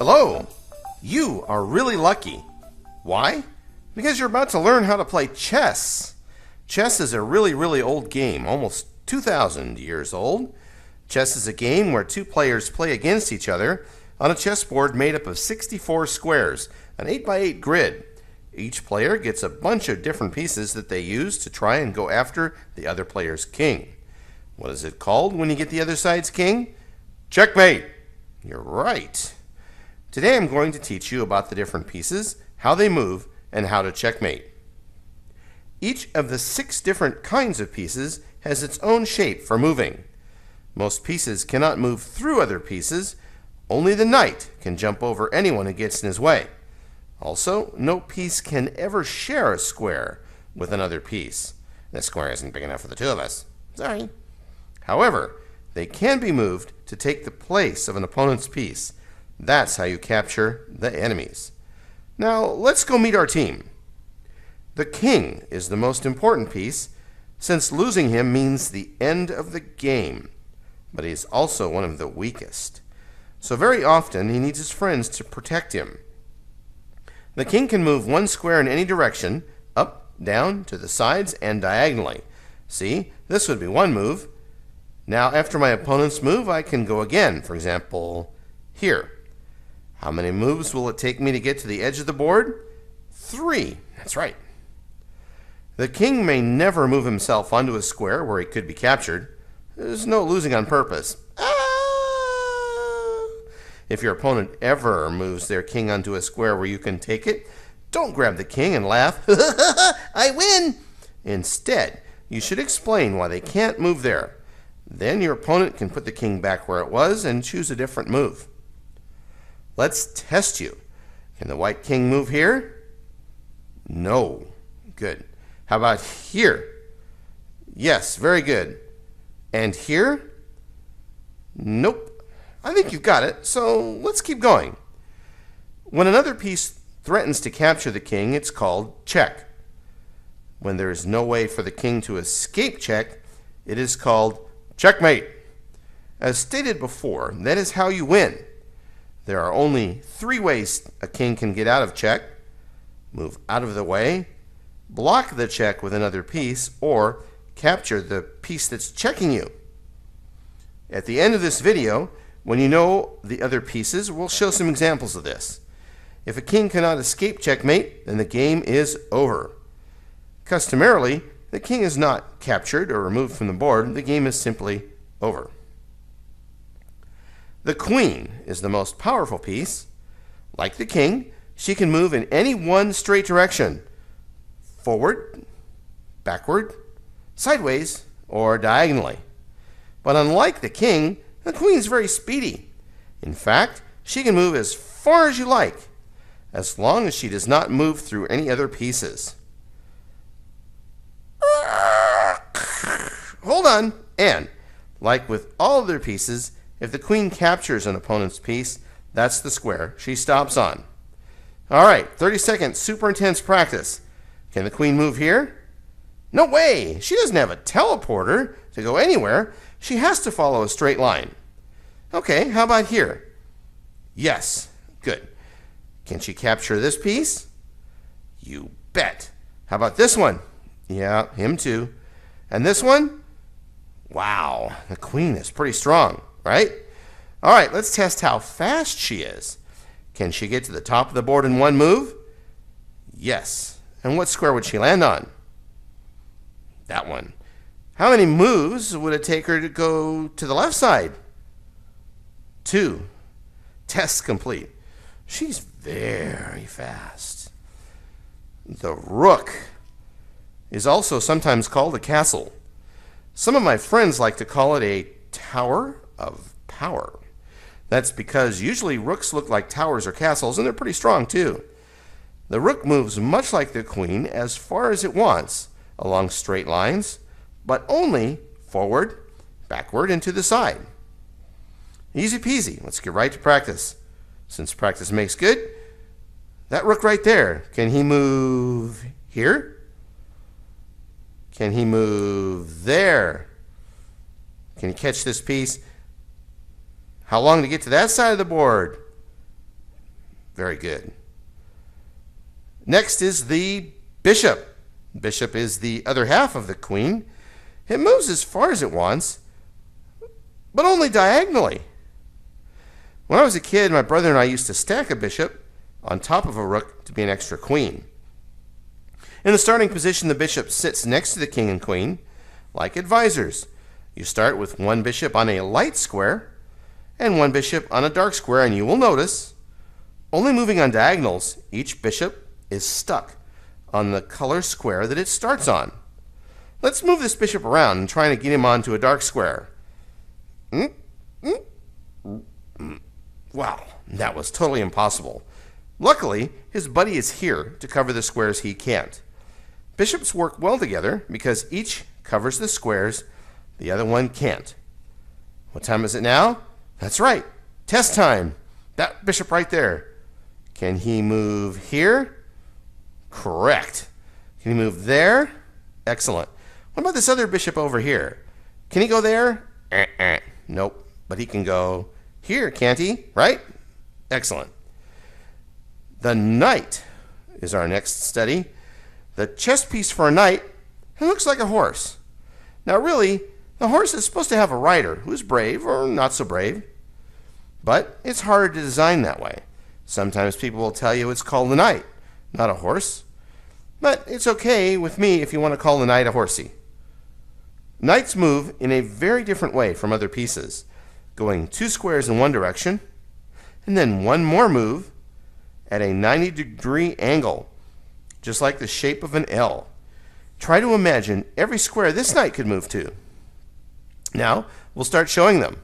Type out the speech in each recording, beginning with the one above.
Hello! You are really lucky. Why? Because you're about to learn how to play chess. Chess is a really old game, almost 2,000 years old. Chess is a game where two players play against each other on a chessboard made up of 64 squares, an 8x8 grid. Each player gets a bunch of different pieces that they use to try and go after the other player's king. What is it called when you get the other side's king? Checkmate! You're right. Today I'm going to teach you about the different pieces, how they move, and how to checkmate. Each of the 6 different kinds of pieces has its own shape for moving. Most pieces cannot move through other pieces. Only the knight can jump over anyone who gets in his way. Also, no piece can ever share a square with another piece. This square isn't big enough for the two of us. Sorry. However, they can be moved to take the place of an opponent's piece. That's how you capture the enemies. Now, let's go meet our team. The king is the most important piece, since losing him means the end of the game. But he is also one of the weakest. So very often, he needs his friends to protect him. The king can move one square in any direction, up, down, to the sides, and diagonally. See, this would be one move. Now, after my opponent's move, I can go again. For example, here. How many moves will it take me to get to the edge of the board? 3. That's right. The king may never move himself onto a square where he could be captured. There's no losing on purpose. If your opponent ever moves their king onto a square where you can take it, don't grab the king and laugh, I win! Instead, you should explain why they can't move there. Then your opponent can put the king back where it was and choose a different move. Let's test you. Can the white king move here? No. Good. How about here? Yes, very good. And here? Nope. I think you've got it, so let's keep going. When another piece threatens to capture the king, it's called check. When there is no way for the king to escape check, it is called checkmate. As stated before, that is how you win. There are only 3 ways a king can get out of check: move out of the way, block the check with another piece, or capture the piece that's checking you. At the end of this video, when you know the other pieces, we'll show some examples of this. If a king cannot escape checkmate, then the game is over. Customarily, the king is not captured or removed from the board. The game is simply over. The queen is the most powerful piece. Like the king, she can move in any one straight direction: forward, backward, sideways, or diagonally. But unlike the king, the queen is very speedy. In fact, she can move as far as you like, as long as she does not move through any other pieces. Hold on. And, like with all other pieces, if the queen captures an opponent's piece, that's the square she stops on. All right, 30 seconds, super intense practice. Can the queen move here? No way! She doesn't have a teleporter to go anywhere. She has to follow a straight line. Okay, how about here? Yes, good. Can she capture this piece? You bet. How about this one? Yeah, him too. And this one? Wow, the queen is pretty strong, right? All right, let's test how fast she is. Can she get to the top of the board in one move? Yes. And what square would she land on? That one. How many moves would it take her to go to the left side? 2. Test complete. She's very fast. The rook is also sometimes called a castle. Some of my friends like to call it a tower of power. That's because usually rooks look like towers or castles, and they're pretty strong too. The rook moves much like the queen as far as it wants, along straight lines, but only forward, backward, and to the side. Easy peasy. Let's get right to practice. Since practice makes good, that rook right there, can he move here? Can he move there? Can he catch this piece? How long to get to that side of the board? Very good. Next is the bishop. Bishop is the other half of the queen. It moves as far as it wants, but only diagonally. When I was a kid, my brother and I used to stack a bishop on top of a rook to be an extra queen. In the starting position, the bishop sits next to the king and queen, like advisors. You start with one bishop on a light square and one bishop on a dark square, and you will notice, only moving on diagonals, each bishop is stuck on the color square that it starts on. Let's move this bishop around and try to get him onto a dark square. Wow, that was totally impossible. Luckily, his buddy is here to cover the squares he can't. Bishops work well together because each covers the squares the other one can't. What time is it now? That's right, test time. That bishop right there. Can he move here? Correct. Can he move there? Excellent. What about this other bishop over here? Can he go there? Nope, but he can go here, can't he? Right? Excellent. The knight is our next study. The chess piece for a knight, it looks like a horse. Now really, the horse is supposed to have a rider who's brave or not so brave. But it's harder to design that way. Sometimes people will tell you it's called a knight, not a horse. But it's okay with me if you want to call the knight a horsey. Knights move in a very different way from other pieces, going 2 squares in one direction, and then one more move at a 90-degree angle, just like the shape of an L. Try to imagine every square this knight could move to. Now, we'll start showing them.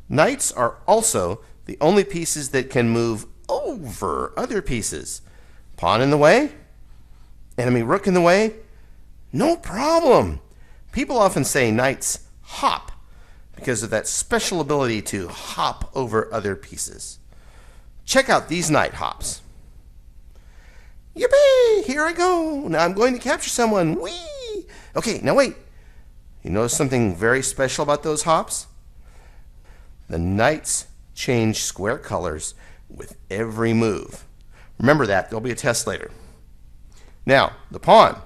Knights are also the only pieces that can move over other pieces. Pawn in the way? Enemy rook in the way? No problem. People often say knights hop because of that special ability to hop over other pieces. Check out these knight hops. Yippee! Here I go. Now I'm going to capture someone. Whee! Okay, now wait. You notice something very special about those hops? The knights change square colors with every move. Remember that. There'll be a test later. Now, the pawn.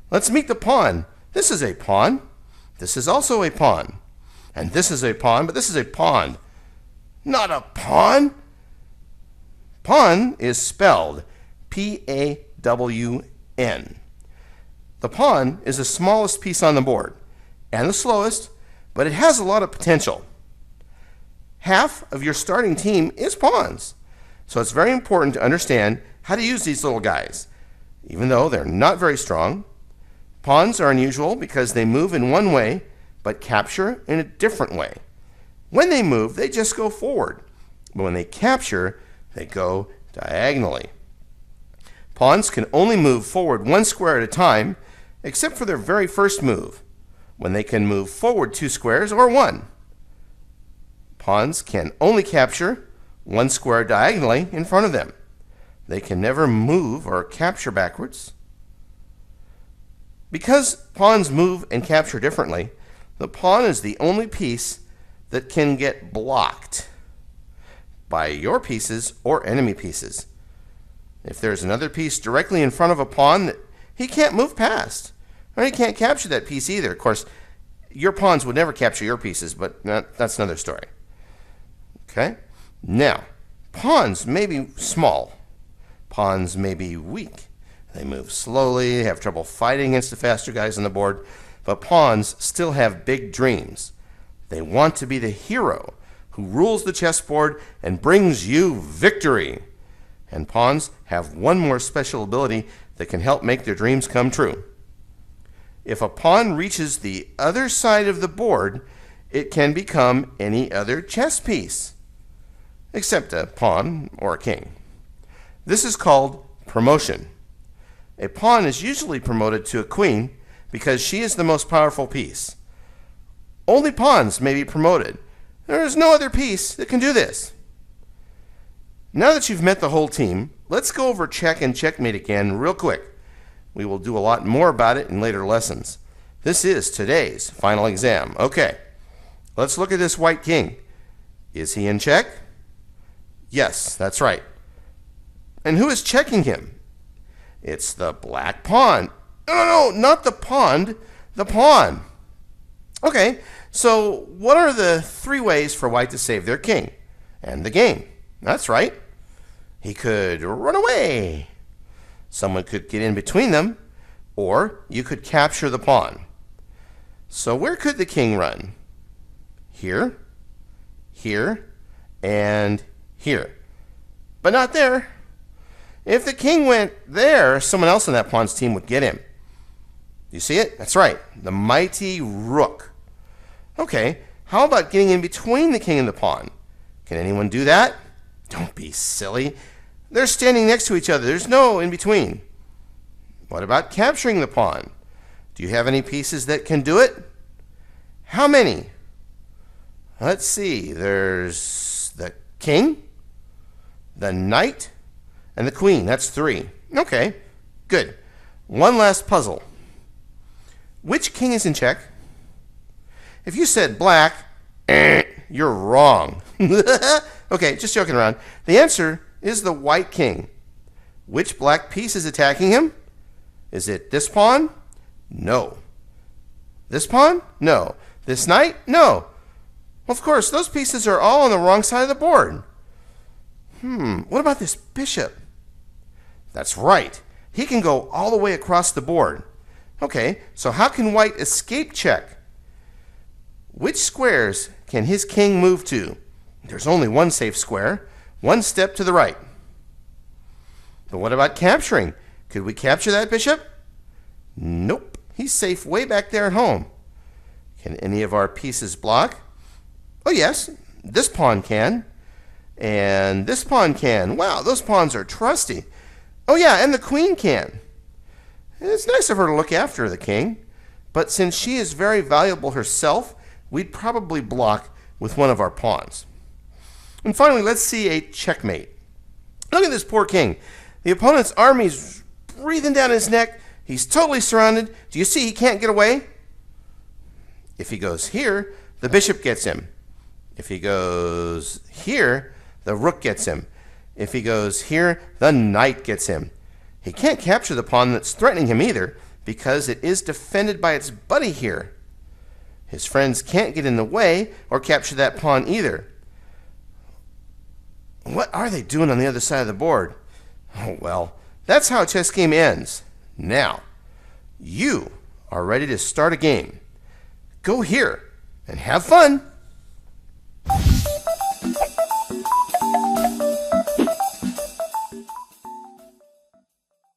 Let's meet the pawn. This is a pawn. This is also a pawn. And this is a pawn, but this is a pawn. Not a pawn. Pawn is spelled P-A-W-N. The pawn is the smallest piece on the board and the slowest, but it has a lot of potential. Half of your starting team is pawns, so it's very important to understand how to use these little guys. Even though they're not very strong, pawns are unusual because they move in one way but capture in a different way. When they move, they just go forward, but when they capture, they go diagonally. Pawns can only move forward 1 square at a time, except for their very first move, when they can move forward 2 squares or 1. Pawns can only capture 1 square diagonally in front of them. They can never move or capture backwards. Because pawns move and capture differently, the pawn is the only piece that can get blocked by your pieces or enemy pieces. If there's another piece directly in front of a pawn, he can't move past, or he can't capture that piece either. Of course, your pawns would never capture your pieces, but that's another story. Okay? Now, pawns may be small. Pawns may be weak. They move slowly, have trouble fighting against the faster guys on the board, but pawns still have big dreams. They want to be the hero who rules the chessboard and brings you victory. And pawns have one more special ability that can help make their dreams come true. If a pawn reaches the other side of the board, it can become any other chess piece, except a pawn or a king. This is called promotion. A pawn is usually promoted to a queen because she is the most powerful piece. Only pawns may be promoted. There is no other piece that can do this. Now that you've met the whole team, let's go over check and checkmate again real quick. We will do a lot more about it in later lessons. This is today's final exam. Okay, Let's look at this white king. Is he in check? Yes, that's right. And who is checking him? It's the black pawn. No, not the pond, the pawn. Okay, so what are the 3 ways for white to save their king and the game? That's right. He could run away. Someone could get in between them, or you could capture the pawn. So where could the king run? Here, here, and here. But not there. If the king went there, someone else on that pawn's team would get him. You see it? That's right. The mighty rook. Okay, how about getting in between the king and the pawn? Can anyone do that? Don't be silly. They're standing next to each other. There's no in between. What about capturing the pawn? Do you have any pieces that can do it? How many? Let's see. There's the king, the knight, and the queen. That's 3. Okay, good. One last puzzle. Which king is in check? If you said black, you're wrong. Okay, just joking around. The answer is the white king. Which black piece is attacking him? Is it this pawn? No. This pawn? No. This knight? No. Well, of course, those pieces are all on the wrong side of the board. What about this bishop? That's right. He can go all the way across the board. Okay, so how can white escape check? Which squares can his king move to? There's only one safe square, one step to the right. But what about capturing? Could we capture that bishop? Nope, he's safe way back there at home. Can any of our pieces block? Oh yes, this pawn can. And this pawn can. Wow, those pawns are trusty. Oh yeah, and the queen can. It's nice of her to look after the king, but since she is very valuable herself, we'd probably block with one of our pawns. And finally, let's see a checkmate. Look at this poor king. The opponent's army's breathing down his neck. He's totally surrounded. Do you see he can't get away? If he goes here, the bishop gets him. If he goes here, the rook gets him. If he goes here, the knight gets him. He can't capture the pawn that's threatening him either, because it is defended by its buddy here. His friends can't get in the way or capture that pawn either. What are they doing on the other side of the board? Oh, well, that's how a chess game ends. Now, you are ready to start a game. Go here and have fun.